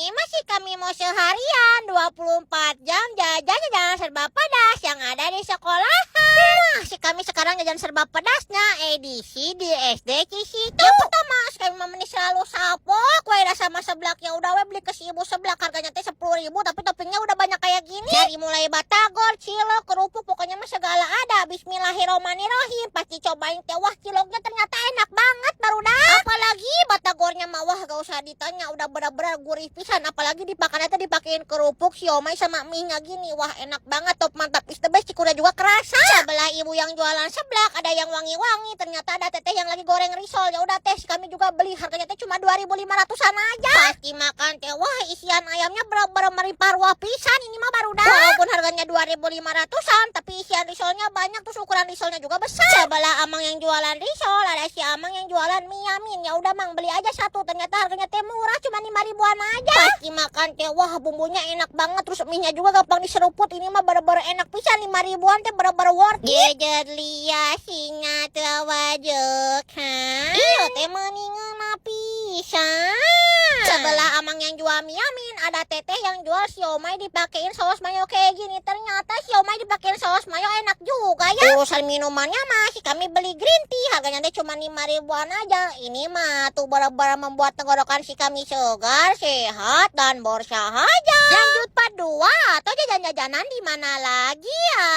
ini masih kami mau seharian 24 jam jajan serba pedas yang ada di sekolahan. Si kami sekarang jajan serba pedasnya edisi di SD Cisitu. Yang pertama, kami memeni selalu sapok. Kue rasa sama seblak ya udah we beli ke si ibu seblak harganya teh 10.000 tapi toppingnya udah banyak kayak gini. Dari mulai batagor, cilok, kerupuk pokoknya mah segala ada. Bismillahirrahmanirrahim. Pasti cobain teh wah ciloknya ternyata enak banget baru dah. Apalagi batagornya mah wah gak usah ditanya udah benar-benar gurih pisan. Apalagi dipakai dipakein kerupuk siomay sama mie-nya gini. Wah enak banget top mantap is the best. Cikuda juga kerasa. Sebelah ibu yang jualan seblak ada yang wangi-wangi. Ternyata ada teteh yang lagi goreng risol. Ya udah teh kami juga beli harganya teh cuma 2.500-an aja. Pasti makan teh wah isian ayamnya bener-bener meriparwa pisan. Ini mah baru dah. Walaupun harganya 2.500-an tapi isian risolnya banyak terus ukuran risolnya juga besar. Sebelah amang yang jualan risol ada si amang yang jualan mie yamin. Ya udah mang beli aja satu. Ternyata harganya teh murah cuma 5.000-an aja. Pasti makan teh wah bumbunya enak banget terus mie-nya juga gampang diseruput. Ini mah bener-bener enak pisan 5.000-an teh bener-bener worth it. Gadget lia singa tawajuk ha. Iyo teh mendingan pisan. Sebelah amang yang jual mie yamin ada teteh yang jual siomay dipakein saus mayo kayak gini. Ternyata siomay dipakein saus mayo enak juga ya. Urusan minumannya masih kami beli green tea harganya teh cuma 5.000-an aja. Ini mah tuh bener-bener membuat tenggorokan si kami segar, sehat dan bersahaja. Lanjut part 2 atau jajan-jajanan di mana lagi ya?